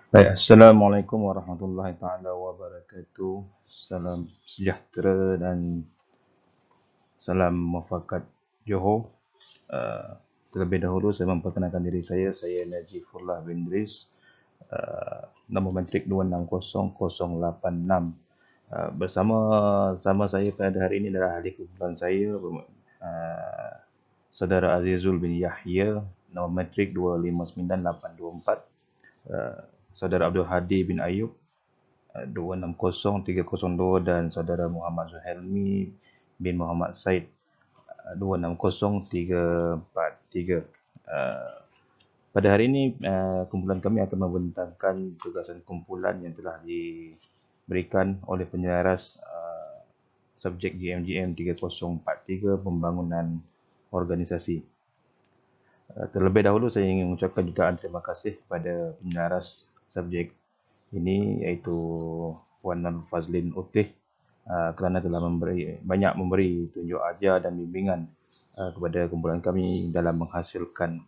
Baik, Assalamualaikum warahmatullahi taala wabarakatuh. Salam sejahtera dan salam mufakat Johor. Terlebih dahulu saya memperkenalkan diri saya Najifullah bin Idris. Nombor matrik 260086. Bersama sama saya pada hari ini adalah ahli kumpulan saya, uh, Saudara Azizul bin Yahya, nombor matrik 259824. Uh, Saudara Abdul Hadi bin Ayub 260302 dan saudara Muhammad Zuhelmi bin Muhammad Said 260343. Pada hari ini kumpulan kami akan membentangkan tugasan kumpulan yang telah diberikan oleh penyaras subjek GMGM 3043 pembangunan organisasi. Terlebih dahulu saya ingin mengucapkan jutaan terima kasih kepada penyaras subjek ini iaitu Puan Nur Fazlin Utih kerana telah banyak memberi tunjuk ajar dan bimbingan kepada kumpulan kami dalam menghasilkan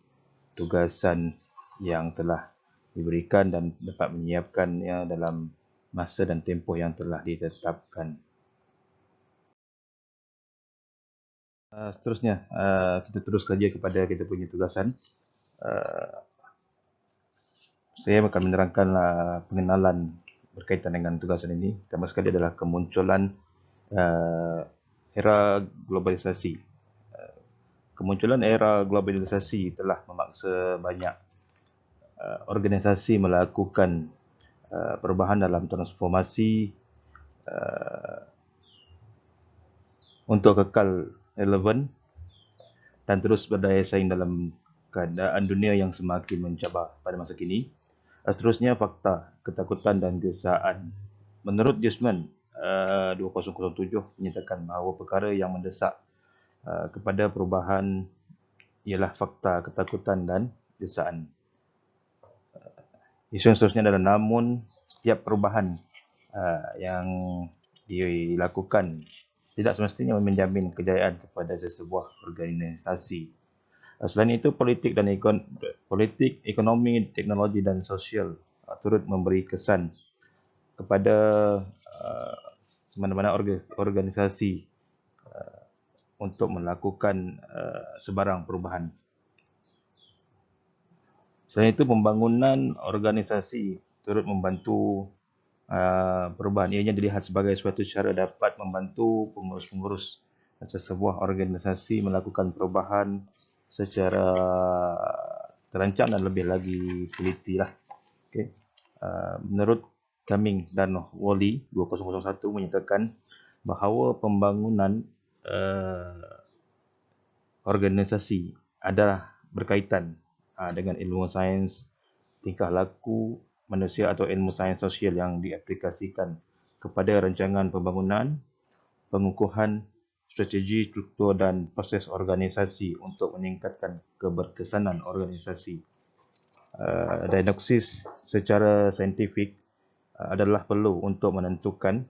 tugasan yang telah diberikan dan dapat menyiapkannya dalam masa dan tempoh yang telah ditetapkan. Seterusnya, kita terus saja kepada kita punya tugasan. Saya akan menerangkan pengenalan berkaitan dengan tugasan ini. Pertama sekali adalah kemunculan era globalisasi. Kemunculan era globalisasi telah memaksa banyak organisasi melakukan perubahan dalam transformasi untuk kekal relevan dan terus berdaya saing dalam keadaan dunia yang semakin mencabar pada masa kini. Seterusnya, fakta, ketakutan dan gesaan. Menurut Jusman 2007 menyatakan bahawa perkara yang mendesak kepada perubahan ialah fakta, ketakutan dan gesaan. Isu yang seterusnya adalah namun setiap perubahan yang dilakukan tidak semestinya menjamin kejayaan kepada sesebuah organisasi. Selain itu, politik, ekonomi, teknologi dan sosial turut memberi kesan kepada mana-mana organisasi untuk melakukan sebarang perubahan. Selain itu, pembangunan organisasi turut membantu perubahan. Ianya dilihat sebagai suatu cara dapat membantu pengurus-pengurus sesebuah organisasi melakukan perubahan secara terancang dan lebih lagi teliti lah. Okay. Menurut Cumming dan Wally 2001 menyatakan bahawa pembangunan organisasi adalah berkaitan dengan ilmu sains tingkah laku manusia atau ilmu sains sosial yang diaplikasikan kepada rancangan pembangunan, pengukuhan strategi, struktur dan proses organisasi untuk meningkatkan keberkesanan organisasi. Diagnosis secara saintifik adalah perlu untuk menentukan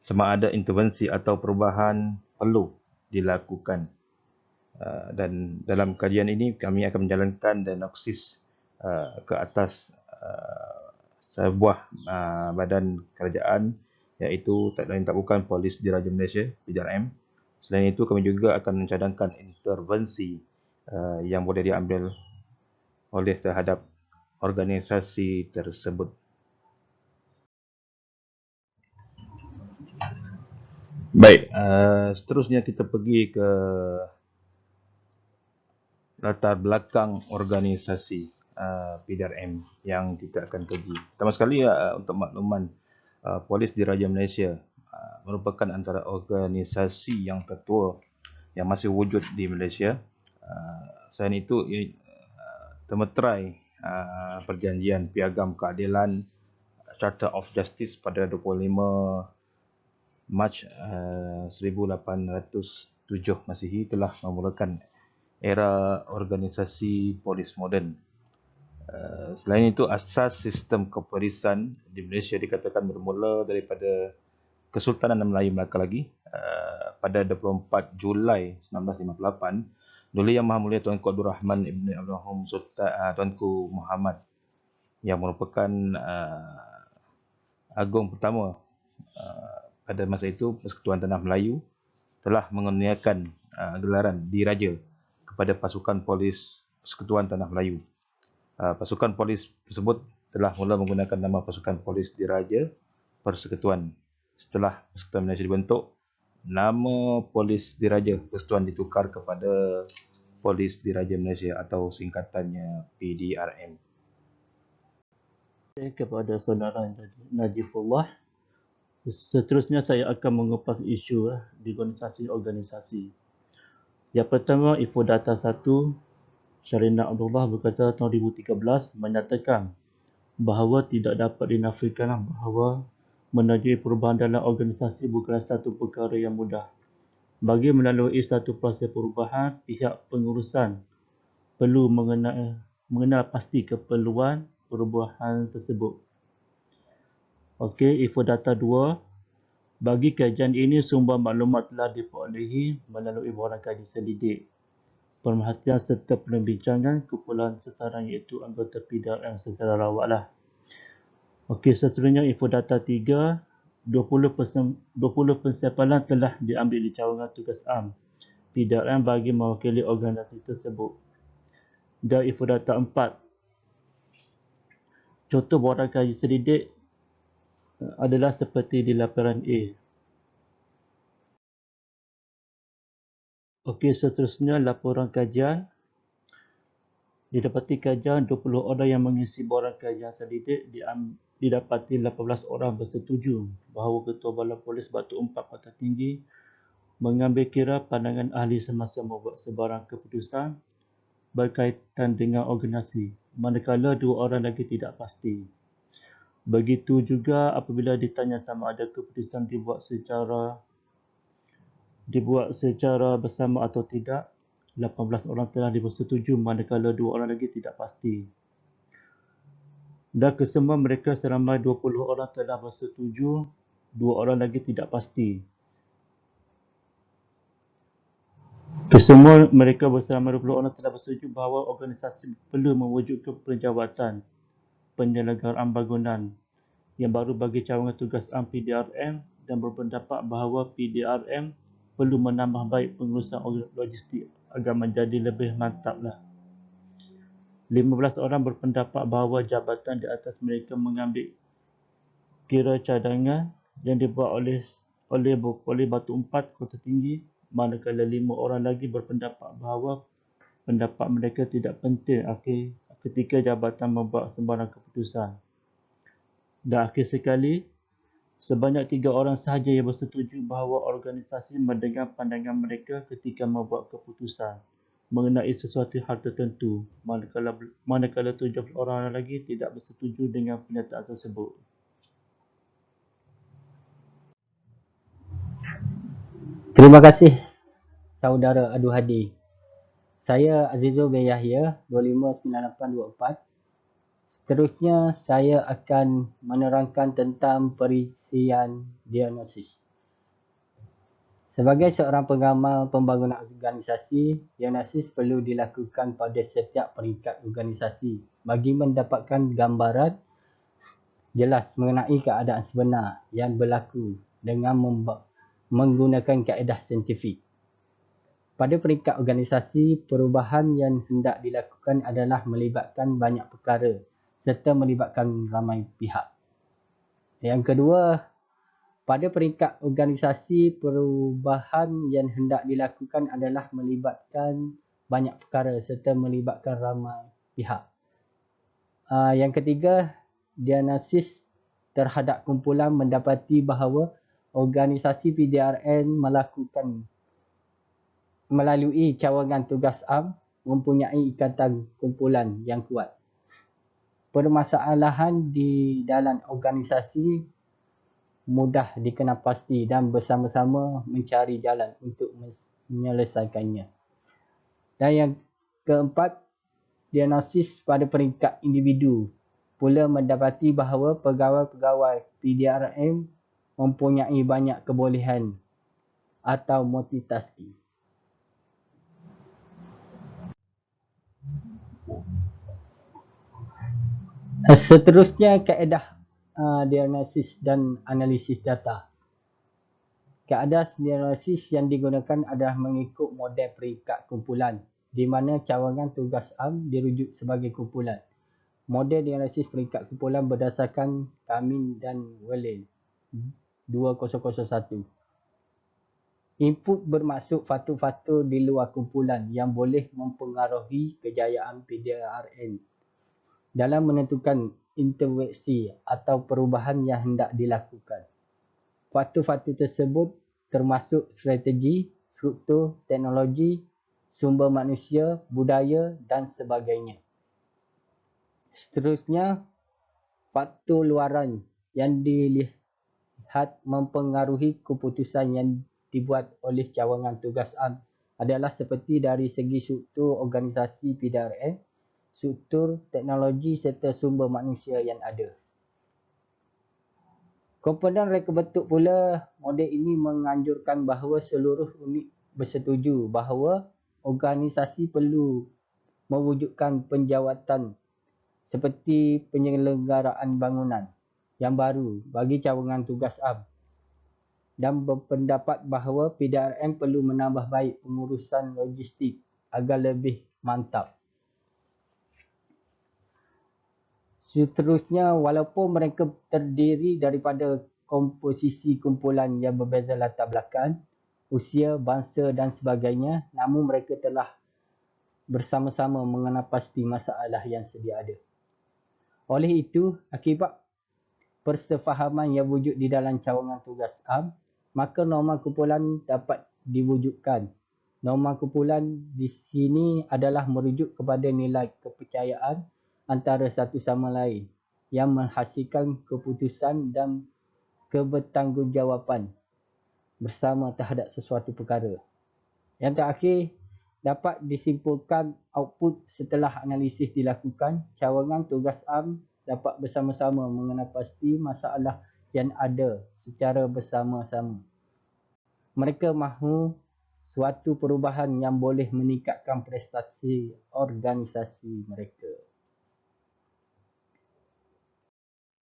sama ada intervensi atau perubahan perlu dilakukan. Dan dalam kajian ini kami akan menjalankan diagnosis ke atas sebuah badan kerajaan iaitu tak lain tak bukan Polis Diraja Malaysia, PDRM. Selain itu kami juga akan mencadangkan intervensi yang boleh diambil oleh terhadap organisasi tersebut. Baik, seterusnya kita pergi ke latar belakang organisasi PDRM yang kita akan kaji. Pertama sekali untuk makluman, Polis Diraja Malaysia merupakan antara organisasi yang tertua yang masih wujud di Malaysia. Selain itu, termeterai perjanjian piagam keadilan Charter of Justice pada 25 Mac 1807 Masihi telah memulakan era organisasi polis moden. Selain itu, asas sistem kepolisan di Malaysia dikatakan bermula daripada Kesultanan Melayu Melaka lagi pada 24 Julai 1958. Duli Yang Maha Mulia Tuanku Abdul Rahman Ibn Abdul Rahim Sultan Tuanku Muhammad yang merupakan agung pertama pada masa itu. Persekutuan Tanah Melayu telah mengerniakan gelaran Diraja kepada pasukan polis Persekutuan Tanah Melayu. Pasukan polis tersebut telah mula menggunakan nama Pasukan Polis Diraja Persekutuan. Setelah Persekutuan Malaysia dibentuk, nama Polis Diraja Persekutuan ditukar kepada Polis Diraja Malaysia atau singkatannya PDRM. Kepada saudara Najifullah, seterusnya saya akan mengupas isu di organisasi-organisasi. Yang pertama, info data 1, Syarina Abdullah berkata tahun 2013 menyatakan bahawa tidak dapat dinafikan bahawa menerjui perubahan dalam organisasi bukanlah satu perkara yang mudah. Bagi melalui satu proses perubahan, pihak pengurusan perlu mengenal pasti keperluan perubahan tersebut. Okey, info data 2. Bagi kajian ini, sumber maklumat telah diperolehi melalui borang kaji selidik, pemerhatian serta perbincangan kumpulan sasaran iaitu anggota PDRM secara rawatlah. Okey, seterusnya info data 3. 20 pensiapalan telah diambil di cawangan tugas am PDRM bagi mewakili organisasi tersebut. Dan info data 4. Contoh borang kaji selidik adalah seperti di laporan A. Okey, seterusnya laporan kajian. Didapati kajian 20 orang yang mengisi borang kajian selidik, didapati 18 orang bersetuju bahawa Ketua Bala Polis Batu Empat Kota Tinggi mengambil kira pandangan ahli semasa membuat sebarang keputusan berkaitan dengan organisasi, manakala 2 orang lagi tidak pasti. Begitu juga apabila ditanya sama ada keputusan dibuat secara bersama atau tidak, 18 orang telah bersetuju manakala 2 orang lagi tidak pasti. Dan kesemua mereka seramai 20 orang telah bersetuju, 2 orang lagi tidak pasti. Kesemua mereka bersama 20 orang telah bersetuju bahawa organisasi perlu mewujudkan penjawatan penyelenggaraan bangunan yang baru bagi cawangan tugas am PDRM dan berpendapat bahawa PDRM perlu menambah baik pengurusan logistik agar menjadi lebih mantaplah. 15 orang berpendapat bahawa jabatan di atas mereka mengambil kira cadangan yang dibuat oleh Batu Empat Kota Tinggi, manakala 5 orang lagi berpendapat bahawa pendapat mereka tidak penting ketika jabatan membuat sembarang keputusan. Dan akhir sekali, sebanyak 3 orang sahaja yang bersetuju bahawa organisasi mendengar pandangan mereka ketika membuat keputusan mengenai sesuatu hal tertentu, manakala 7 orang lagi tidak bersetuju dengan pernyataan tersebut. Terima kasih saudara Adu Hadi. Saya Azizul bin Yahya, 259824. Seterusnya saya akan menerangkan tentang perisian diagnosis. Sebagai seorang pengamal pembangunan organisasi, diagnosis perlu dilakukan pada setiap peringkat organisasi bagi mendapatkan gambaran jelas mengenai keadaan sebenar yang berlaku dengan menggunakan kaedah saintifik. Pada peringkat organisasi, perubahan yang hendak dilakukan adalah melibatkan banyak perkara serta melibatkan ramai pihak. Yang kedua, pada peringkat organisasi, perubahan yang hendak dilakukan adalah melibatkan banyak perkara serta melibatkan ramai pihak. Yang ketiga, diagnosis terhadap kumpulan mendapati bahawa organisasi PDRN melalui cawangan tugas am mempunyai ikatan kumpulan yang kuat. Permasalahan di dalam organisasi mudah dikenal pasti dan bersama-sama mencari jalan untuk menyelesaikannya. Dan yang keempat, diagnosis pada peringkat individu pula mendapati bahawa pegawai-pegawai PDRM mempunyai banyak kebolehan atau multitasking. Seterusnya, kaedah diagnosis dan analisis data. Kaedah diagnosis yang digunakan adalah mengikut model peringkat kumpulan, di mana cawangan tugas am dirujuk sebagai kumpulan. Model diagnosis peringkat kumpulan berdasarkan Kamin dan Wellen 2001. Input bermaksud faktor-faktor di luar kumpulan yang boleh mempengaruhi kejayaan PDRM dalam menentukan intervensi atau perubahan yang hendak dilakukan. Faktor-faktor tersebut termasuk strategi, struktur, teknologi, sumber manusia, budaya dan sebagainya. Seterusnya, faktor luaran yang dilihat mempengaruhi keputusan yang dibuat oleh cawangan tugas am adalah seperti dari segi struktur organisasi PDRM, struktur, teknologi serta sumber manusia yang ada. Komponen reka bentuk pula, model ini menganjurkan bahawa seluruh unit bersetuju bahawa organisasi perlu mewujudkan penjawatan seperti penyelenggaraan bangunan yang baru bagi cawangan tugas am dan berpendapat bahawa PDRM perlu menambah baik pengurusan logistik agar lebih mantap. Seterusnya, walaupun mereka terdiri daripada komposisi kumpulan yang berbeza latar belakang, usia, bangsa dan sebagainya, namun mereka telah bersama-sama mengenal pasti masalah yang sedia ada. Oleh itu, akibat persefahaman yang wujud di dalam cawangan tugas am, maka norma kumpulan dapat diwujudkan. Norma kumpulan di sini adalah merujuk kepada nilai kepercayaan antara satu sama lain yang menghasilkan keputusan dan kebertanggungjawaban bersama terhadap sesuatu perkara. Yang terakhir, dapat disimpulkan output setelah analisis dilakukan, cawangan tugas am dapat bersama-sama mengenal pasti masalah yang ada secara bersama-sama. Mereka mahu suatu perubahan yang boleh meningkatkan prestasi organisasi mereka.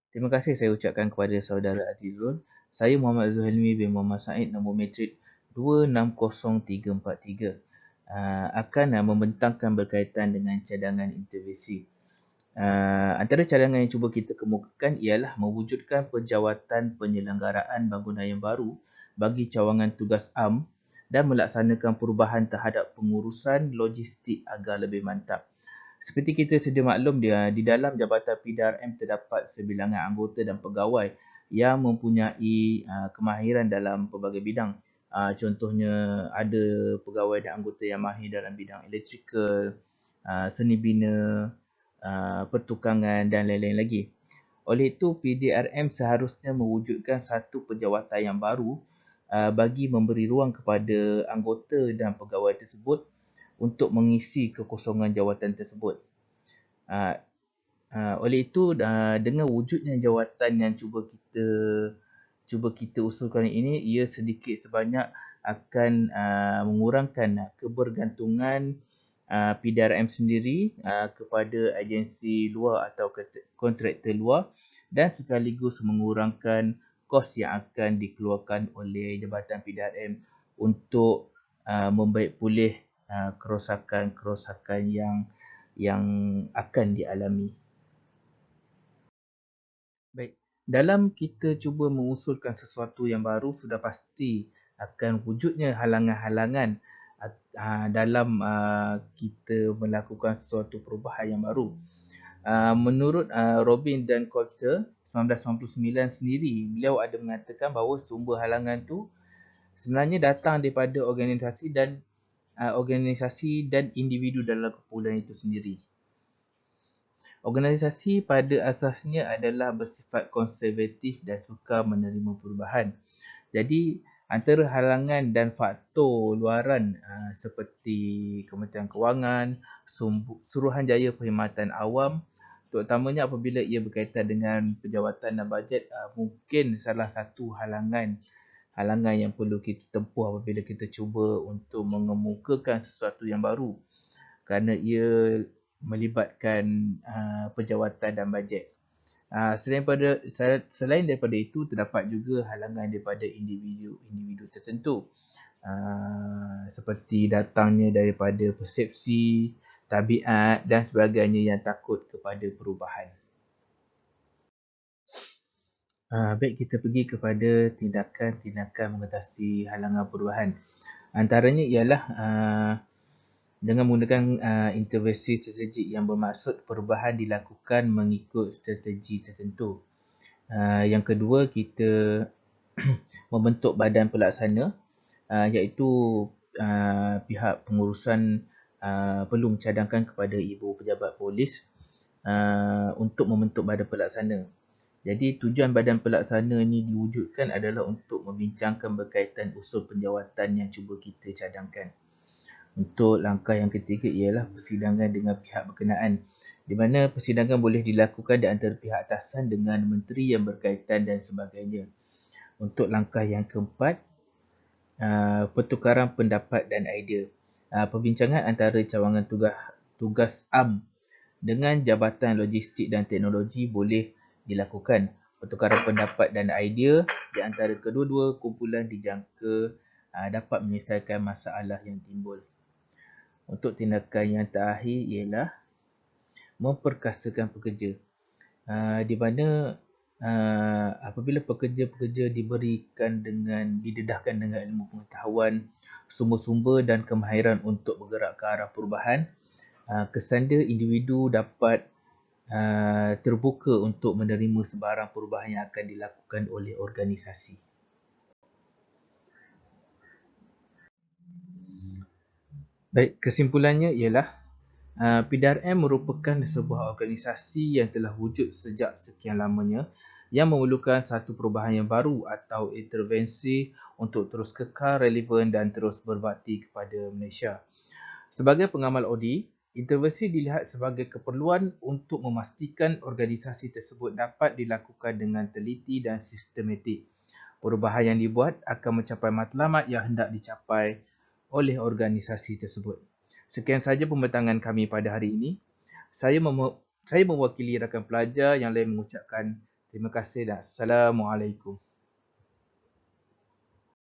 Terima kasih saya ucapkan kepada saudara Azizul. Saya Muhammad Zuhalmi bin Muhammad Said, nombor matrik 260343. Akan membentangkan berkaitan dengan cadangan intervensi. Antara cadangan yang cuba kita kemukakan ialah mewujudkan penjawatan penyelenggaraan bangunan yang baru bagi cawangan tugas am dan melaksanakan perubahan terhadap pengurusan logistik agar lebih mantap. Seperti kita sedia maklum, di dalam Jabatan PDRM terdapat sebilangan anggota dan pegawai yang mempunyai kemahiran dalam pelbagai bidang. Contohnya ada pegawai dan anggota yang mahir dalam bidang elektrikal, seni bina, pertukangan dan lain-lain lagi. Oleh itu, PDRM seharusnya mewujudkan satu penjawatan yang baru bagi memberi ruang kepada anggota dan pegawai tersebut untuk mengisi kekosongan jawatan tersebut. Oleh itu, dengan wujudnya jawatan yang cuba kita usulkan ini, ia sedikit sebanyak akan mengurangkan kebergantungan PDRM sendiri kepada agensi luar atau kontraktor luar dan sekaligus mengurangkan kos yang akan dikeluarkan oleh Jabatan PDRM untuk membaik pulih kerosakan-kerosakan yang akan dialami. Baik, dalam kita cuba mengusulkan sesuatu yang baru, sudah pasti akan wujudnya halangan-halangan dalam kita melakukan sesuatu perubahan yang baru. Menurut Robin dan Coulter 1999 sendiri, beliau ada mengatakan bahawa sumber halangan tu sebenarnya datang daripada organisasi dan individu dalam kumpulan itu sendiri. Organisasi pada asasnya adalah bersifat konservatif dan suka menerima perubahan. Jadi, antara halangan dan faktor luaran seperti Kementerian Kewangan, Suruhanjaya Perkhidmatan Awam, terutamanya apabila ia berkaitan dengan penjawatan dan bajet, mungkin salah satu halangan yang perlu kita tempuh apabila kita cuba untuk mengemukakan sesuatu yang baru. Kerana ia melibatkan penjawatan dan bajet. Selain daripada itu, terdapat juga halangan daripada individu tertentu, seperti datangnya daripada persepsi, tabiat dan sebagainya yang takut kepada perubahan. Baik, kita pergi kepada tindakan-tindakan mengatasi halangan perubahan. Antaranya ialah dengan menggunakan intervensi strategik yang bermaksud perubahan dilakukan mengikut strategi tertentu. Yang kedua, kita membentuk badan pelaksana, iaitu pihak pengurusan perlu mencadangkan kepada ibu pejabat polis untuk membentuk badan pelaksana. Jadi tujuan badan pelaksana ini diwujudkan adalah untuk membincangkan berkaitan usul penjawatan yang cuba kita cadangkan. Untuk langkah yang ketiga ialah persidangan dengan pihak berkenaan, di mana persidangan boleh dilakukan di antara pihak atasan dengan menteri yang berkaitan dan sebagainya. Untuk langkah yang keempat, pertukaran pendapat dan idea. Perbincangan antara cawangan tugas am dengan Jabatan Logistik dan Teknologi boleh dilakukan. Pertukaran pendapat dan idea di antara kedua-dua kumpulan dijangka dapat menyelesaikan masalah yang timbul. Untuk tindakan yang terakhir ialah memperkasakan pekerja, di mana apabila pekerja-pekerja didedahkan dengan ilmu pengetahuan, sumber-sumber dan kemahiran untuk bergerak ke arah perubahan, kesanda individu dapat terbuka untuk menerima sebarang perubahan yang akan dilakukan oleh organisasi. Baik, kesimpulannya ialah PDRM merupakan sebuah organisasi yang telah wujud sejak sekian lamanya yang memerlukan satu perubahan yang baru atau intervensi untuk terus kekal relevan dan terus berbakti kepada Malaysia. Sebagai pengamal audit, intervensi dilihat sebagai keperluan untuk memastikan organisasi tersebut dapat dilakukan dengan teliti dan sistematik. Perubahan yang dibuat akan mencapai matlamat yang hendak dicapai oleh organisasi tersebut. Sekian sahaja pembentangan kami pada hari ini. Saya mewakili rakan pelajar yang lain mengucapkan terima kasih dan Assalamualaikum.